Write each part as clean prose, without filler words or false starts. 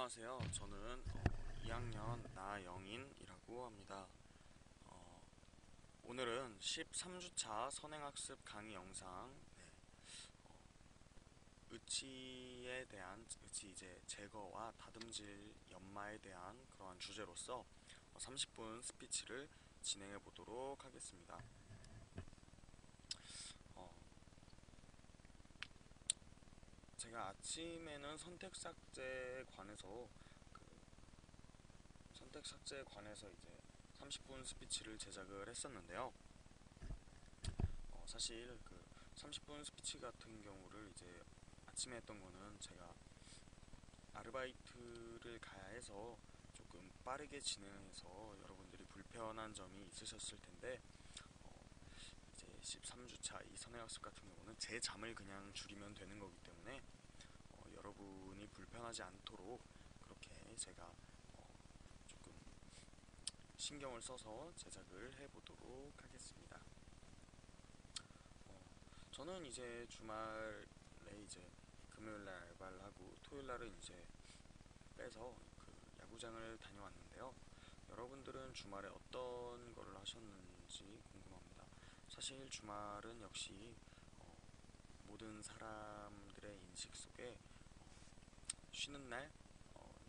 안녕하세요. 저는 2학년 나영인이라고 합니다. 어, 오늘은 13주차 선행학습 강의 영상, 의치에 대한 의치 이제 제거와 다듬질 연마에 대한 그러한 주제로서 30분 스피치를 진행해 보도록 하겠습니다. 어, 제가 아침에는 선택 삭제에 관해서 이제 30분 스피치를 제작을 했었는데요. 사실 그 30분 스피치 같은 경우를 이제 아침에 했던 거는 제가 아르바이트를 가야 해서 조금 빠르게 진행해서 여러분들이 불편한 점이 있으셨을 텐데, 이제 13주차 이 선행학습 같은 경우는 제 잠을 그냥 줄이면 되는 거기 때문에 여러분이 불편하지 않도록 그렇게 제가 조금 신경을 써서 제작을 해보도록 하겠습니다. 저는 이제 주말에 이제 금요일날 알바를 하고 토요일날은 이제 빼서 그 야구장을 다녀왔는데요. 여러분들은 주말에 어떤 거를 하셨는지 궁금합니다. 사실 주말은 역시 어, 모든 사람들의 인식 속에 쉬는 날,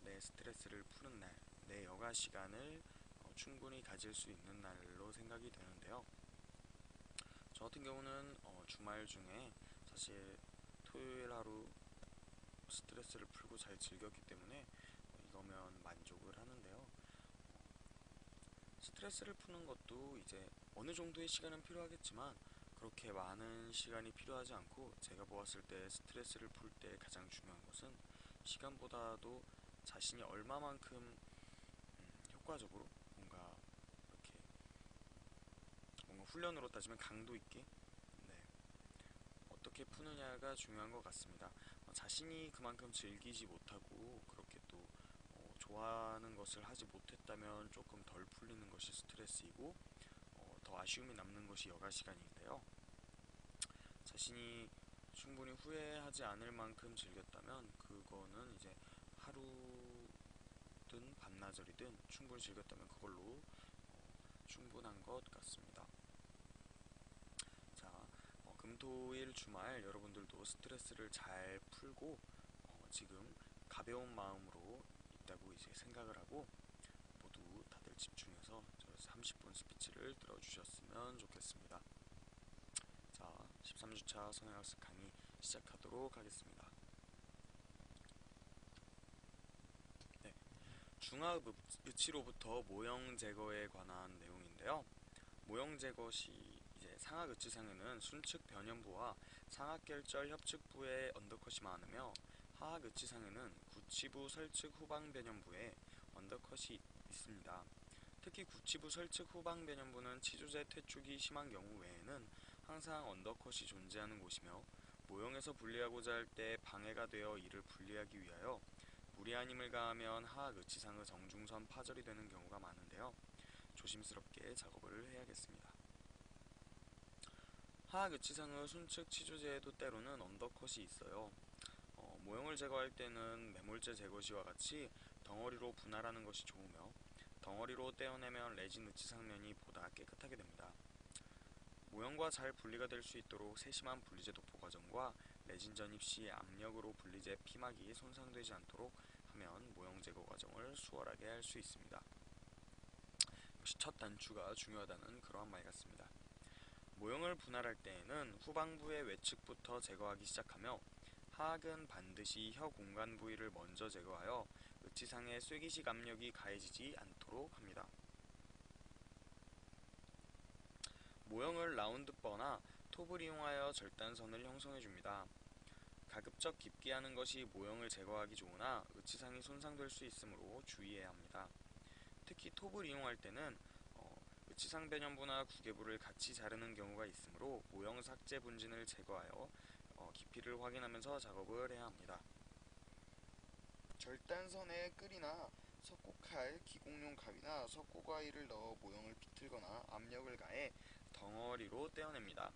내 스트레스를 푸는 날, 내 여가 시간을 충분히 가질 수 있는 날로 생각이 되는데요. 저 같은 경우는 주말 중에 사실 토요일 하루 스트레스를 풀고 잘 즐겼기 때문에 이거면 만족을 하는데요. 스트레스를 푸는 것도 이제 어느 정도의 시간은 필요하겠지만 그렇게 많은 시간이 필요하지 않고, 제가 보았을 때 스트레스를 풀 때 가장 중요한 것은 시간보다도 자신이 얼마만큼 효과적으로 이렇게 뭔가 훈련으로 따지면 강도 있게, 네, 어떻게 푸느냐가 중요한 것 같습니다. 자신이 그만큼 즐기지 못하고 그렇게 또 좋아하는 것을 하지 못했다면 조금 덜 풀리는 것이 스트레스이고, 더 아쉬움이 남는 것이 여가 시간인데요. 자신이 충분히 후회하지 않을 만큼 즐겼다면 그거는 이제 하루든 반나절이든 충분히 즐겼다면 그걸로 충분한 것 같습니다. 자, 금토일 주말 여러분들도 스트레스를 잘 풀고 지금 가벼운 마음으로 있다고 이제 생각을 하고 모두 다들 집중해서 저 30분 스피치를 들어주셨으면 좋겠습니다. 자, 13주차 선행학습 강의 시작하도록 하겠습니다. 네, 중화읍 의치로부터 모형 제거에 관한 내용인데요. 모형 제거 시 이제 상악 의치상에는 순측 변연부와 상악결절 협측부에 언더컷이 많으며, 하악 의치상에는 구치부 설측 후방 변연부에 언더컷이 있습니다. 특히 구치부 설측 후방 변연부는 치조제 퇴축이 심한 경우 외에는 항상 언더컷이 존재하는 곳이며, 모형에서 분리하고자 할 때 방해가 되어 이를 분리하기 위하여 무리한 힘을 가하면 하악 의치상의 정중선 파절이 되는 경우가 많은데요. 조심스럽게 작업을 해야겠습니다. 하악 의치상의 순측 치조제에도 때로는 언더컷이 있어요. 모형을 제거할 때는 매몰제 제거 시와 같이 덩어리로 분할하는 것이 좋으며, 덩어리로 떼어내면 레진 의치상면이 보다 깨끗하게 됩니다. 모형과 잘 분리가 될 수 있도록 세심한 분리제 도포 과정과 레진 전입 시 압력으로 분리제 피막이 손상되지 않도록 하면 모형 제거 과정을 수월하게 할 수 있습니다. 역시 첫 단추가 중요하다는 그러한 말 같습니다. 모형을 분할할 때에는 후방부의 외측부터 제거하기 시작하며, 하악은 반드시 혀 공간 부위를 먼저 제거하여 의치상의 쐐기식 압력이 가해지지 않도록 합니다. 모형을 라운드버나 톱을 이용하여 절단선을 형성해줍니다. 가급적 깊게 하는 것이 모형을 제거하기 좋으나 의치상이 손상될 수 있으므로 주의해야 합니다. 특히 톱을 이용할 때는 의치상 변연부나 구개부를 같이 자르는 경우가 있으므로 모형 삭제 분진을 제거하여 깊이를 확인하면서 작업을 해야 합니다. 절단선에 끌이나 석고칼, 기공용 가위나 석고가위를 넣어 모형을 비틀거나 압력을 가해 덩어리로 떼어냅니다.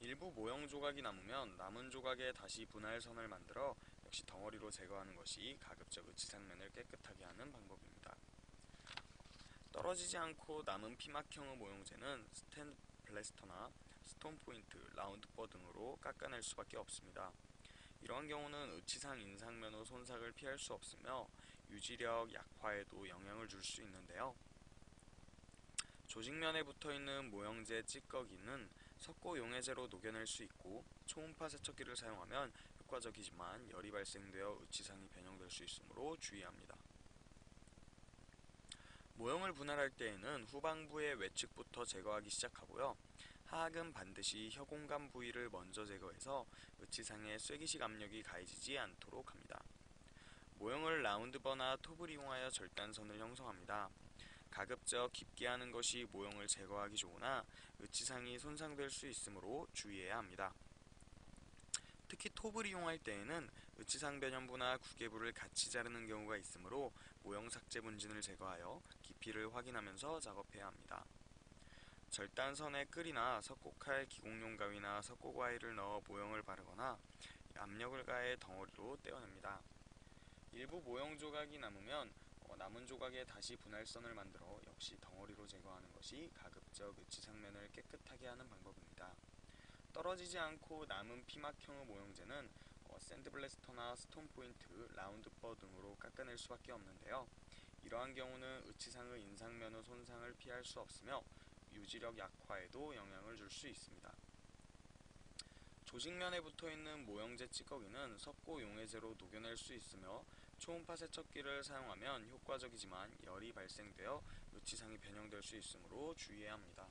일부 모형 조각이 남으면 남은 조각에 다시 분할선을 만들어 역시 덩어리로 제거하는 것이 가급적 으치상면을 깨끗하게 하는 방법입니다. 떨어지지 않고 남은 피막형의 모형제는 스탠드 블래스터나 스톤 포인트, 라운드 버 등으로 깎아낼 수밖에 없습니다. 이러한 경우는 으치상 인상면의 손상을 피할 수 없으며 유지력 약화에도 영향을 줄 수 있는데요. 조직면에 붙어있는 모형제 찌꺼기는 석고 용해제로 녹여낼 수 있고 초음파 세척기를 사용하면 효과적이지만 열이 발생되어 으치상이 변형될 수 있으므로 주의합니다. 모형을 분할할 때에는 후방부의 외측부터 제거하기 시작하고요. 하악은 반드시 혀공간 부위를 먼저 제거해서 으치상에 쐐기식 압력이 가해지지 않도록 합니다. 모형을 라운드버나 톱을 이용하여 절단선을 형성합니다. 가급적 깊게 하는 것이 모형을 제거하기 좋으나 으치상이 손상될 수 있으므로 주의해야 합니다. 특히 톱을 이용할 때에는 으치상 변연부나 구개부를 같이 자르는 경우가 있으므로 모형 삭제 분진을 제거하여 깊이를 확인하면서 작업해야 합니다. 절단선에 끌이나 석고칼, 기공용 가위나 석고과일을 넣어 모형을 바르거나 압력을 가해 덩어리로 떼어냅니다. 일부 모형 조각이 남으면 남은 조각에 다시 분할선을 만들어 역시 덩어리로 제거하는 것이 가급적 으치상면을 깨끗하게 하는 방법입니다. 떨어지지 않고 남은 피막형의 모형제는 샌드블래스터나 스톤포인트, 라운드버 등으로 깎아낼 수밖에 없는데요. 이러한 경우는 으치상의 인상면의 손상을 피할 수 없으며 유지력 약화에도 영향을 줄 수 있습니다. 조직면에 붙어있는 모형제 찌꺼기는 석고 용해제로 녹여낼 수 있으며 초음파 세척기를 사용하면 효과적이지만 열이 발생되어 으치상이 변형될 수 있으므로 주의해야 합니다.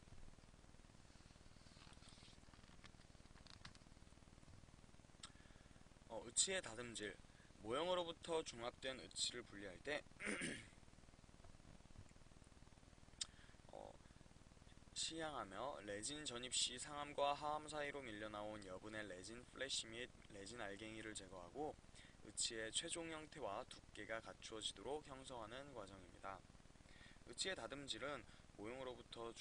으치의 다듬질. 모형으로부터 중합된 으치를 분리할 때 시향하며 레진 전입 시 상암과 하암 사이로 밀려나온 여분의 레진 플래시 및 레진 알갱이를 제거하고 으치의 최종 형태와 두께가 갖추어지도록 형성하는 과정입니다. 으치의 다듬질은 모형으로부터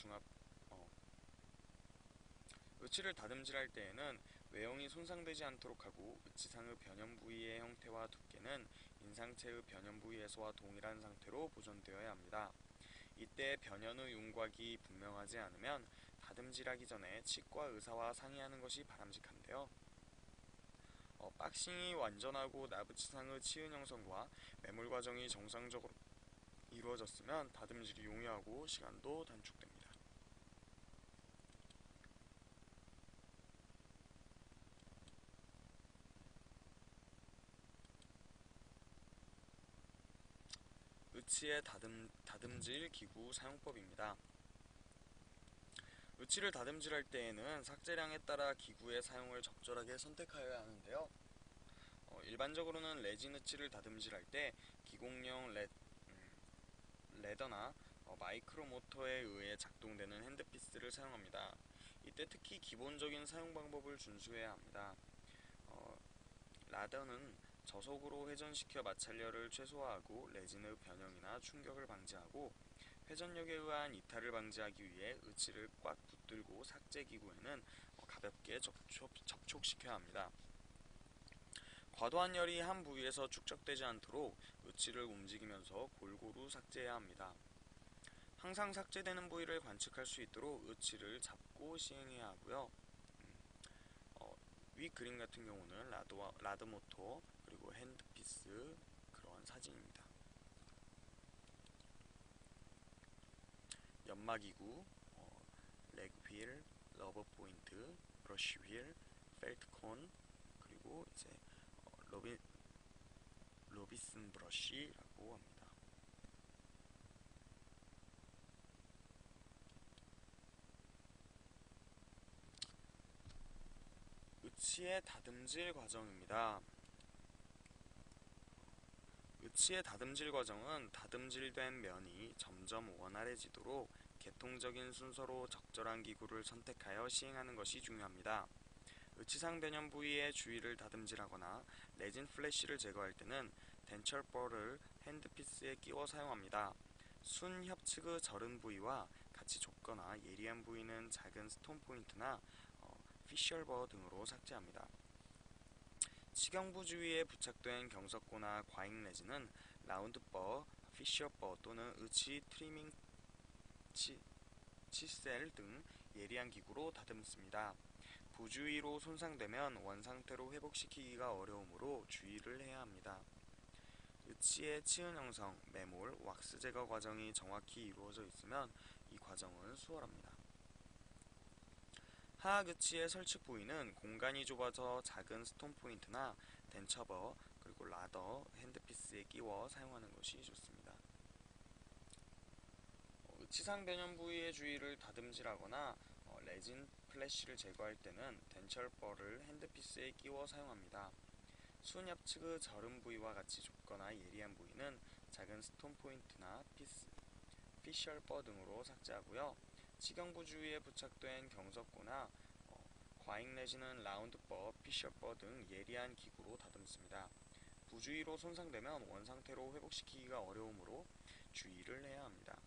으치를 다듬질할 때에는 외형이 손상되지 않도록 하고 으치상의 변형 부위의 형태와 두께는 인상체의 변형 부위에서와 동일한 상태로 보존되어야 합니다. 이때 변형의 윤곽이 분명하지 않으면 다듬질하기 전에 치과 의사와 상의하는 것이 바람직한데요. 박싱이 완전하고 나부치상의 치은 형성과 매몰 과정이 정상적으로 이루어졌으면 다듬질이 용이하고 시간도 단축됩니다. 으치의 다듬질 기구 사용법입니다. 으치를 다듬질할 때에는 삭제량에 따라 기구의 사용을 적절하게 선택하여야 하는데요. 일반적으로는 레진 으치를 다듬질할 때 기공용 레더나 마이크로 모터에 의해 작동되는 핸드피스를 사용합니다. 이때 특히 기본적인 사용 방법을 준수해야 합니다. 라더는 저속으로 회전시켜 마찰열을 최소화하고 레진의 변형이나 충격을 방지하고 회전력에 의한 이탈을 방지하기 위해 으치를 꽉 붙들고 삭제 기구에는 가볍게 접촉시켜야 합니다. 과도한 열이 한 부위에서 축적되지 않도록 으치를 움직이면서 골고루 삭제해야 합니다. 항상 삭제되는 부위를 관측할 수 있도록 으치를 잡고 시행해야 하고요. 위 그림 같은 경우는 라드 모터 그리고 핸드피스 그러한 사진입니다. 연마기구, 레그휠, 러버 포인트, 브러쉬 휠, 펠트콘 그리고 이제 로비슨 브러쉬라고 합니다. 으치의 다듬질 과정입니다. 으치의 다듬질 과정은 다듬질된 면이 점점 원활해지도록 계통적인 순서로 적절한 기구를 선택하여 시행하는 것이 중요합니다. 으치상 변형 부위의 주위를 다듬질하거나 레진 플래시를 제거할 때는 덴처벌을 핸드피스에 끼워 사용합니다. 순 협측의 절은 부위와 같이 좁거나 예리한 부위는 작은 스톤 포인트나 피셜버 등으로 삭제합니다. 치경부 주위에 부착된 경석고나 과잉 레진은 라운드버, 피셔버 또는 의치 트리밍 칫셀 등 예리한 기구로 다듬습니다. 부주의로 손상되면 원상태로 회복시키기가 어려우므로 주의를 해야 합니다. 의치의 치은 형성, 매몰, 왁스 제거 과정이 정확히 이루어져 있으면 이 과정은 수월합니다. 하악 의치의 설치 부위는 공간이 좁아서 작은 스톤 포인트나 덴처버, 그리고 라더, 핸드피스에 끼워 사용하는 것이 좋습니다. 의치상 변형 부위의 주위를 다듬질하거나 레진 플래시를 제거할 때는 덴철버를 핸드피스에 끼워 사용합니다. 순 옆측의 저름 부위와 같이 좁거나 예리한 부위는 작은 스톤 포인트나 피셜버 등으로 삭제하고요. 치경부 주위에 부착된 경석고나 과잉 내지는 라운드버, 피셜버 등 예리한 기구로 다듬습니다. 부주의로 손상되면 원상태로 회복시키기가 어려우므로 주의를 해야 합니다.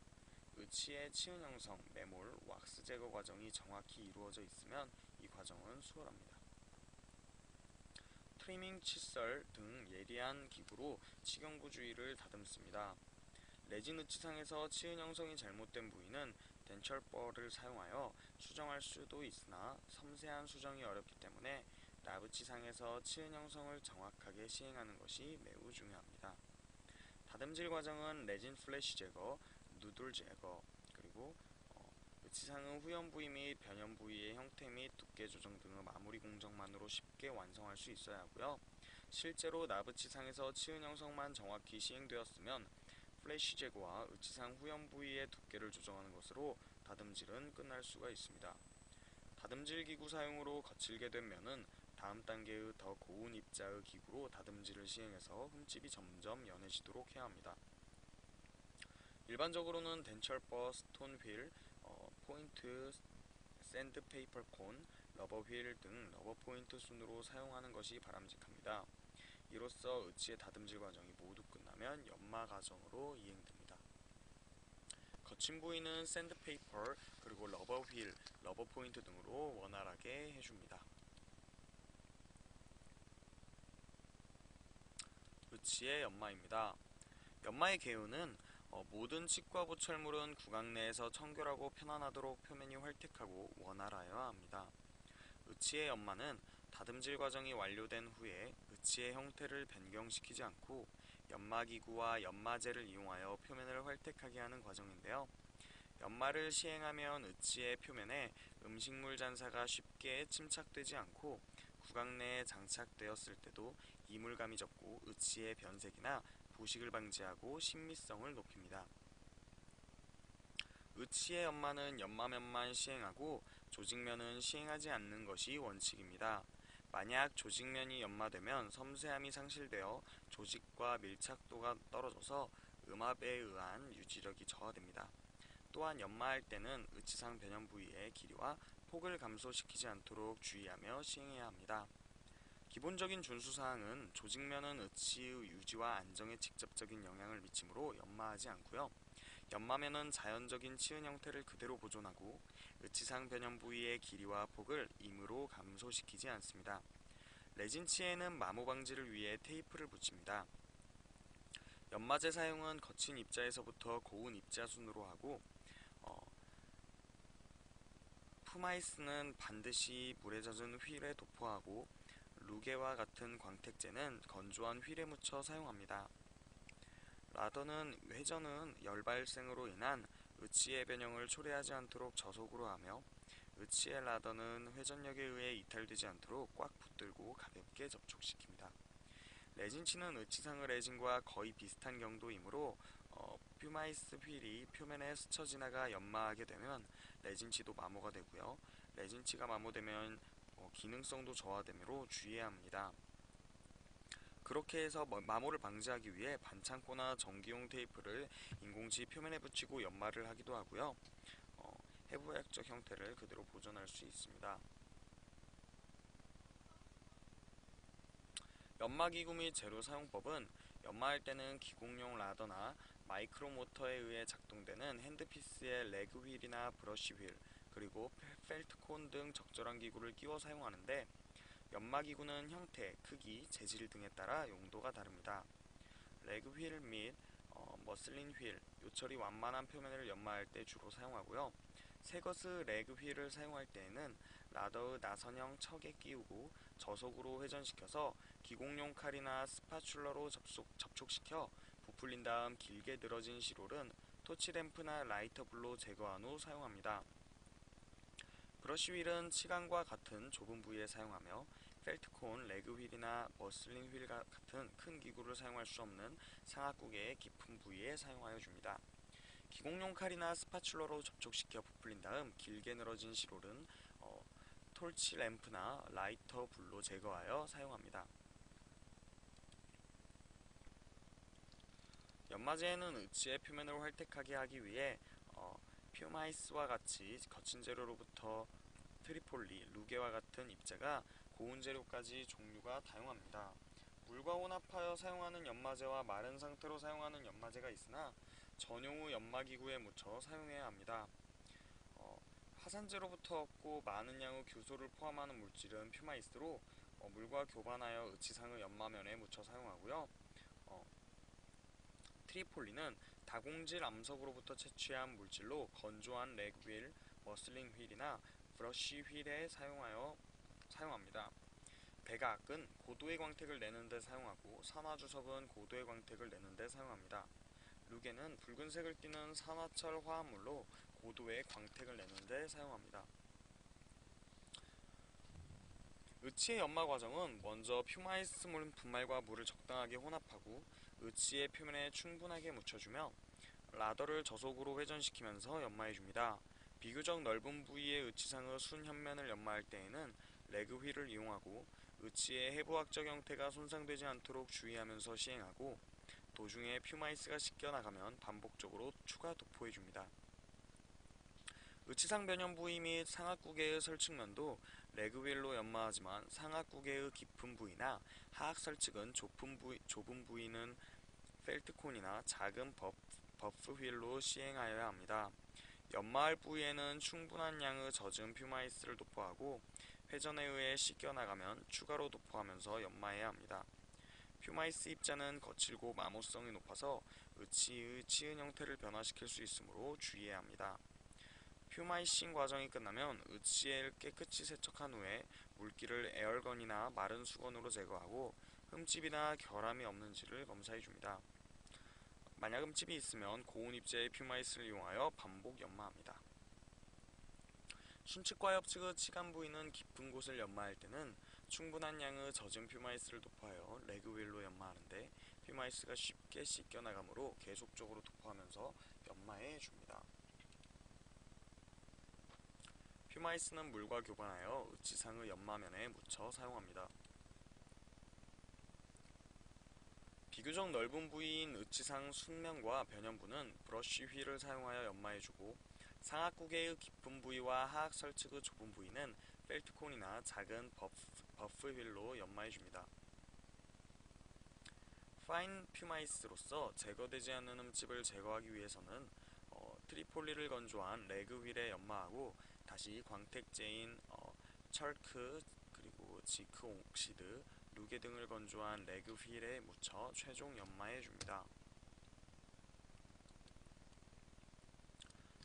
의치의 치은 형성, 매몰, 왁스 제거 과정이 정확히 이루어져 있으면 이 과정은 수월합니다. 트리밍 칫솔 등 예리한 기구로 치경부 주위를 다듬습니다. 레진 의치상에서 치은 형성이 잘못된 부위는 덴철버를 사용하여 수정할 수도 있으나 섬세한 수정이 어렵기 때문에 나부치상에서 치은 형성을 정확하게 시행하는 것이 매우 중요합니다. 다듬질 과정은 레진 플래시 제거, 누돌 제거, 그리고 의치상의 후연 부위 및 변형 부위의 형태 및 두께 조정 등의 마무리 공정만으로 쉽게 완성할 수 있어야 하고요. 실제로 나부치상에서 치은 형성만 정확히 시행되었으면 플래시 제거와 의치상 후연 부위의 두께를 조정하는 것으로 다듬질은 끝날 수가 있습니다. 다듬질 기구 사용으로 거칠게 된 면은 다음 단계의 더 고운 입자의 기구로 다듬질을 시행해서 흠집이 점점 연해지도록 해야 합니다. 일반적으로는 덴철버, 스톤 휠, 포인트, 샌드페이퍼 콘, 러버 휠 등 러버 포인트 순으로 사용하는 것이 바람직합니다. 이로써 의치의 다듬질 과정이 모두 끝나면 연마 과정으로 이행됩니다. 거친 부위는 샌드페이퍼, 그리고 러버 휠, 러버 포인트 등으로 원활하게 해줍니다. 의치의 연마입니다. 연마의 개요는 모든 치과 보철물은 구강 내에서 청결하고 편안하도록 표면이 활택하고 원활하여야 합니다. 의치의 연마는 다듬질 과정이 완료된 후에 의치의 형태를 변경시키지 않고 연마기구와 연마제를 이용하여 표면을 활택하게 하는 과정인데요. 연마를 시행하면 의치의 표면에 음식물 잔사가 쉽게 침착되지 않고 구강 내에 장착되었을 때도 이물감이 적고 의치의 변색이나 부식을 방지하고 신미성을 높입니다. 의치의 연마는 연마면만 시행하고 조직면은 시행하지 않는 것이 원칙입니다. 만약 조직면이 연마되면 섬세함이 상실되어 조직과 밀착도가 떨어져서 음압에 의한 유지력이 저하됩니다. 또한 연마할 때는 의치상 변형 부위의 길이와 폭을 감소시키지 않도록 주의하며 시행해야 합니다. 기본적인 준수사항은 조직면은 의치의 유지와 안정에 직접적인 영향을 미치므로 연마하지 않고요. 연마면은 자연적인 치은 형태를 그대로 보존하고 의치상 변형 부위의 길이와 폭을 임의로 감소시키지 않습니다. 레진치에는 마모 방지를 위해 테이프를 붙입니다. 연마제 사용은 거친 입자에서부터 고운 입자 순으로 하고 푸마이스는 반드시 물에 젖은 휠에 도포하고 루게와 같은 광택제는 건조한 휠에 묻혀 사용합니다. 라더는 회전은 열 발생으로 인한 의치의 변형을 초래하지 않도록 저속으로 하며 의치의 라더는 회전력에 의해 이탈되지 않도록 꽉 붙들고 가볍게 접촉시킵니다. 레진치는 의치상의 레진과 거의 비슷한 경도이므로 퓨마이스 휠이 표면에 스쳐 지나가 연마하게 되면 레진치도 마모가 되고요. 레진치가 마모되면 기능성도 저하되므로 주의해야 합니다. 그렇게 해서 마모를 방지하기 위해 반창고나 전기용 테이프를 인공치 표면에 붙이고 연마를 하기도 하고요. 해부학적 형태를 그대로 보존할 수 있습니다. 연마기구 및 재료 사용법은 연마할 때는 기공용 라더나 마이크로모터에 의해 작동되는 핸드피스의 레그 휠이나 브러쉬 휠, 그리고 펠트콘 등 적절한 기구를 끼워 사용하는데 연마기구는 형태, 크기, 재질 등에 따라 용도가 다릅니다. 레그 휠 및 머슬린 휠, 요철이 완만한 표면을 연마할 때 주로 사용하고요. 새것의 레그 휠을 사용할 때에는 라더의 나선형 척에 끼우고 저속으로 회전시켜서 기공용 칼이나 스파츌러로 접촉시켜 부풀린 다음 길게 늘어진 시롤은 토치 램프나 라이터 불로 제거한 후 사용합니다. 브러쉬 휠은 치강과 같은 좁은 부위에 사용하며 펠트콘, 레그 휠이나 머슬린 휠 같은 큰 기구를 사용할 수 없는 상하구개의 깊은 부위에 사용하여 줍니다. 기공용 칼이나 스파츌러로 접촉시켜 부풀린 다음 길게 늘어진 시롤은 톨치 램프나 라이터 불로 제거하여 사용합니다. 연마제에는 의치의 표면을 활택하게 하기 위해 퓨마이스와 같이 거친 재료로부터 트리폴리, 루게와 같은 입자가 고운 재료까지 종류가 다양합니다. 물과 혼합하여 사용하는 연마제와 마른 상태로 사용하는 연마제가 있으나 전용 후 연마기구에 묻혀 사용해야 합니다. 화산재로부터 얻고 많은 양의 규소를 포함하는 물질은 퓨마이스로 물과 교반하여 의치상의 연마면에 묻혀 사용하고요. 트리폴리는 다공질 암석으로부터 채취한 물질로 건조한 레그 휠, 머슬링 휠이나 브러쉬 휠에 사용합니다. 백악은 고도의 광택을 내는 데 사용하고 산화주석은 고도의 광택을 내는 데 사용합니다. 루게는 붉은색을 띠는 산화철 화합물로 고도의 광택을 내는 데 사용합니다. 의치의 연마 과정은 먼저 퓨마이스 분말과 물을 적당하게 혼합하고 의치의 표면에 충분하게 묻혀주며 라더를 저속으로 회전시키면서 연마해줍니다. 비교적 넓은 부위의 의치상의 순현면을 연마할 때에는 레그 휠을 이용하고 의치의 해부학적 형태가 손상되지 않도록 주의하면서 시행하고 도중에 퓨마이스가 씻겨나가면 반복적으로 추가 도포해줍니다. 의치상 변형 부위 및 상하구개의 설측면도 레그 휠로 연마하지만 상하구개의 깊은 부위나 하악 설측은 좁은 부위는 펠트콘이나 작은 버프 휠로 시행하여야 합니다. 연마할 부위에는 충분한 양의 젖은 퓨마이스를 도포하고 회전에 의해 씻겨나가면 추가로 도포하면서 연마해야 합니다. 퓨마이스 입자는 거칠고 마모성이 높아서 의치의 치은 형태를 변화시킬 수 있으므로 주의해야 합니다. 퓨마이싱 과정이 끝나면 의치를 깨끗이 세척한 후에 물기를 에어건이나 마른 수건으로 제거하고 흠집이나 결함이 없는지를 검사해줍니다. 만약 흠집이 있으면 고운 입자의 퓨마이스를 이용하여 반복 연마합니다. 순측과 협측의 치간 부위는 깊은 곳을 연마할 때는 충분한 양의 젖은 퓨마이스를 도포하여 레그 휠로 연마하는데 퓨마이스가 쉽게 씻겨나가므로 계속적으로 도포하면서 연마해 줍니다. 퓨마이스는 물과 교반하여 의치상의 연마면에 묻혀 사용합니다. 비교적 넓은 부위인 의치상 순면과 변형부는 브러쉬 휠을 사용하여 연마해주고 상하구개의 깊은 부위와 하악 설측의 좁은 부위는 펠트콘이나 작은 버프 휠로 연마해줍니다. 파인 퓨마이스로서 제거되지 않는 흠집을 제거하기 위해서는 트리폴리를 건조한 레그 휠에 연마하고 다시 광택제인 철크 그리고 지크 옥시드, 루게 등을 건조한 레그 휠에 묻혀 최종 연마해줍니다.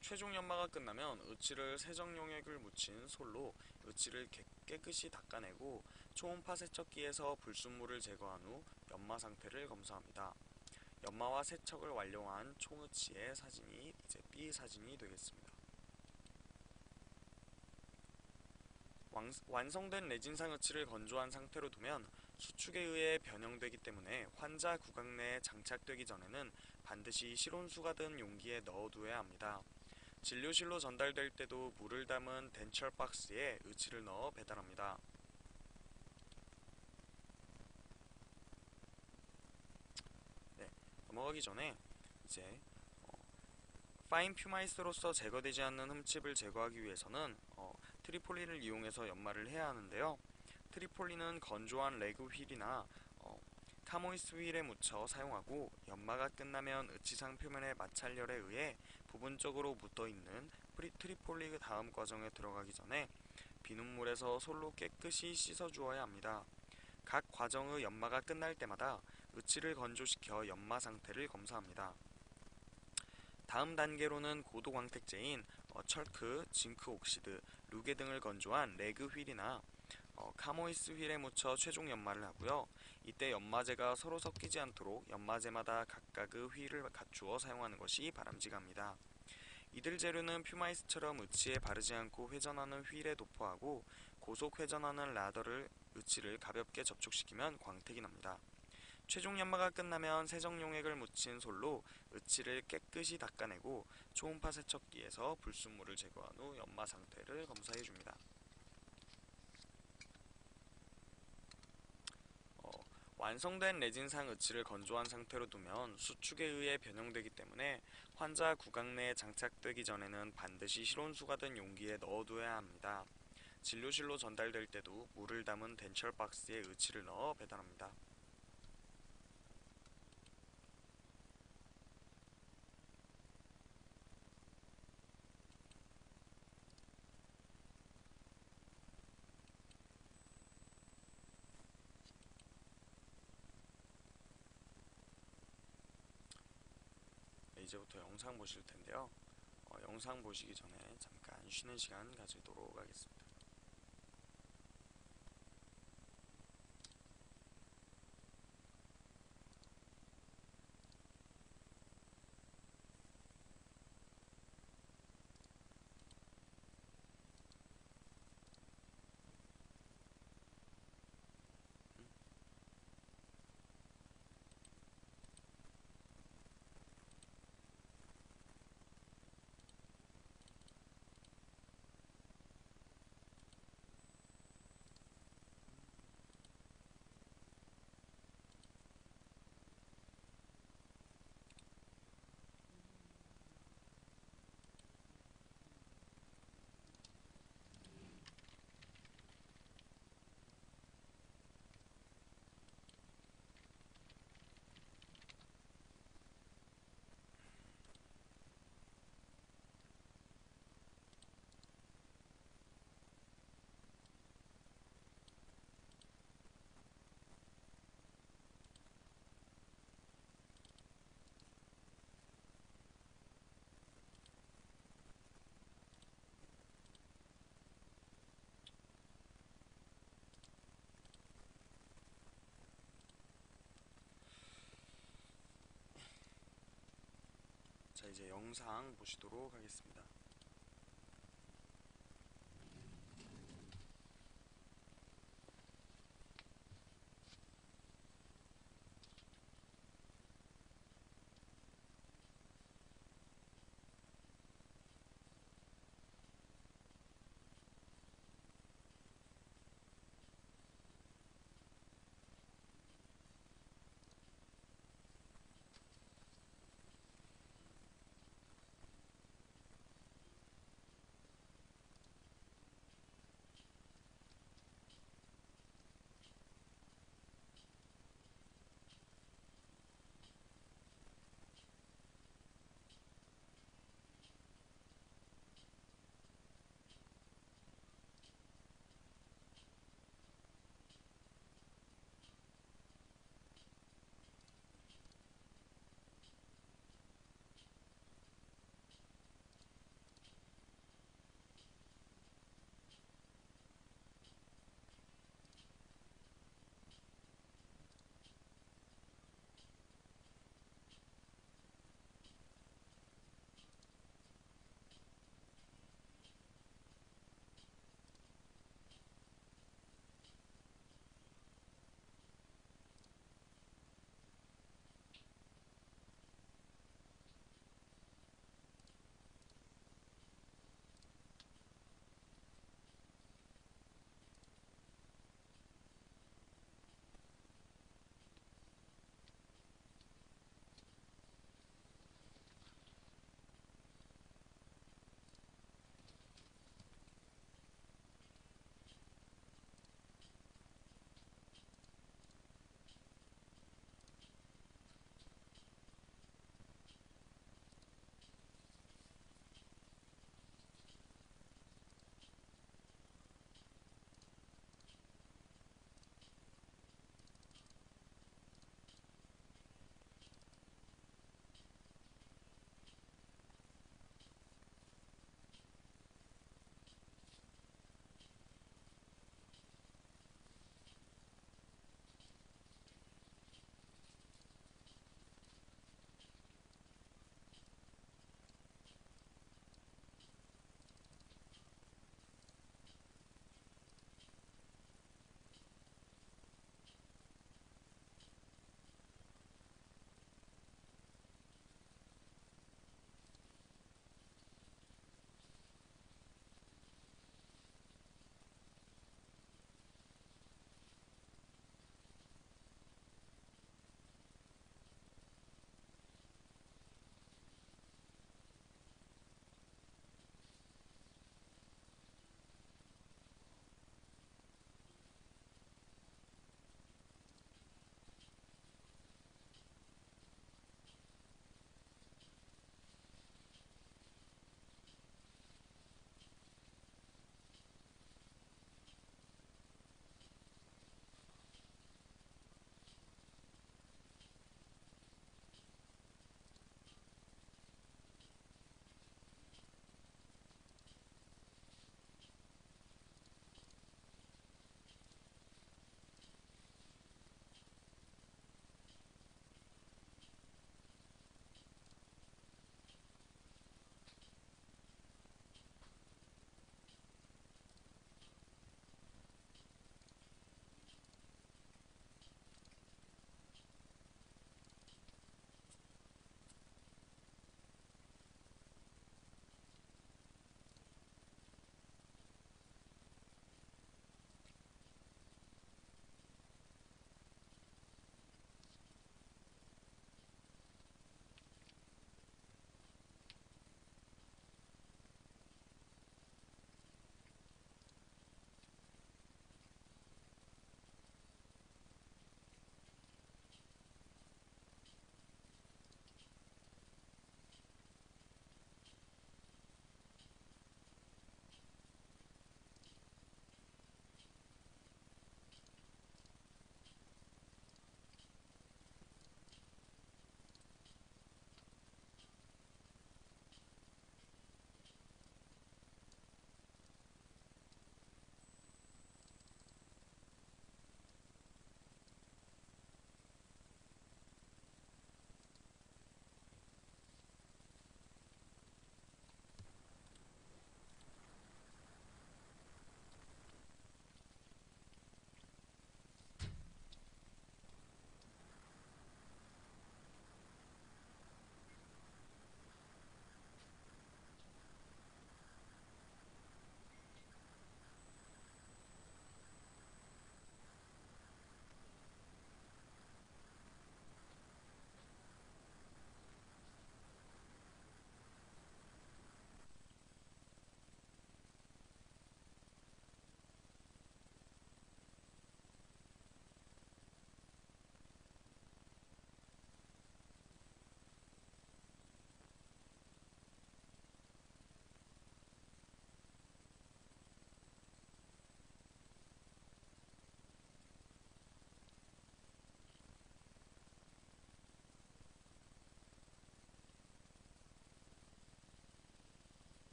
최종 연마가 끝나면 의치를 세정 용액을 묻힌 솔로 의치를 깨끗이 닦아내고 초음파 세척기에서 불순물을 제거한 후 연마 상태를 검사합니다. 연마와 세척을 완료한 총의치의 사진이 이제 B 사진이 되겠습니다. 완성된 레진상 의치를 건조한 상태로 두면 수축에 의해 변형되기 때문에 환자 구강 내에 장착되기 전에는 반드시 실온수가 든 용기에 넣어두어야 합니다. 진료실로 전달될 때도 물을 담은 덴처 박스에 의치를 넣어 배달합니다. 네, 넘어가기 전에 이제 파인 퓨마이스로서 제거되지 않는 흠집을 제거하기 위해서는 트리폴리를 이용해서 연마를 해야 하는데요. 트리폴리는 건조한 레그 휠이나 카모이스 휠에 묻혀 사용하고 연마가 끝나면 의치상 표면의 마찰열에 의해 부분적으로 묻어있는 트리폴리 다음 과정에 들어가기 전에 비눗물에서 솔로 깨끗이 씻어주어야 합니다. 각 과정의 연마가 끝날 때마다 의치를 건조시켜 연마 상태를 검사합니다. 다음 단계로는 고도 광택제인 철크, 징크 옥시드, 루게 등을 건조한 레그 휠이나 카모이스 휠에 묻혀 최종 연마를 하고요. 이때 연마제가 서로 섞이지 않도록 연마제마다 각각의 휠을 갖추어 사용하는 것이 바람직합니다. 이들 재료는 퓨마이스처럼 의치에 바르지 않고 회전하는 휠에 도포하고 고속 회전하는 라더를 의치를 가볍게 접촉시키면 광택이 납니다. 최종 연마가 끝나면 세정 용액을 묻힌 솔로 의치를 깨끗이 닦아내고 초음파 세척기에서 불순물을 제거한 후 연마 상태를 검사해줍니다. 완성된 레진상 의치를 건조한 상태로 두면 수축에 의해 변형되기 때문에 환자 구강 내에 장착되기 전에는 반드시 실온수가 든 용기에 넣어둬야 합니다. 진료실로 전달될 때도 물을 담은 덴철 박스에 의치를 넣어 배달합니다. 네, 이제부터 영상 보실 텐데요. 영상 보시기 전에 잠깐 쉬는 시간 가지도록 하겠습니다. 자, 이제 영상 보시도록 하겠습니다.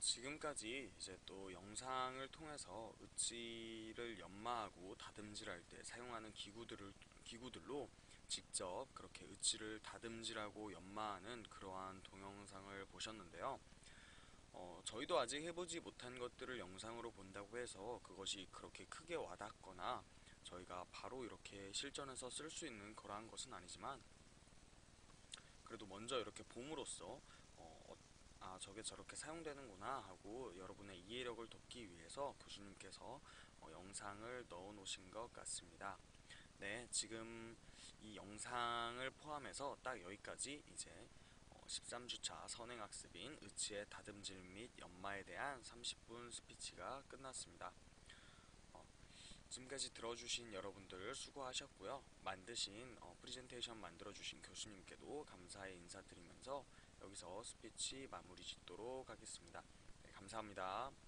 지금까지 이제 또 영상을 통해서 의치를 연마하고 다듬질할 때 사용하는 기구들로 직접 그렇게 의치를 다듬질하고 연마하는 그러한 동영상을 보셨는데요. 저희도 아직 해보지 못한 것들을 영상으로 본다고 해서 그것이 그렇게 크게 와닿거나 저희가 바로 이렇게 실전에서 쓸 수 있는 그러한 것은 아니지만, 그래도 먼저 이렇게 봄으로써 저게 저렇게 사용되는구나 하고 여러분의 이해력을 돕기 위해서 교수님께서 영상을 넣어 놓으신 것 같습니다. 네, 지금 이 영상을 포함해서 딱 여기까지 이제 13주차 선행학습인 의치의 다듬질 및 연마에 대한 30분 스피치가 끝났습니다. 지금까지 들어주신 여러분들 수고하셨고요. 프리젠테이션 만들어주신 교수님께도 감사의 인사드리면서 여기서 스피치 마무리 짓도록 하겠습니다. 네, 감사합니다.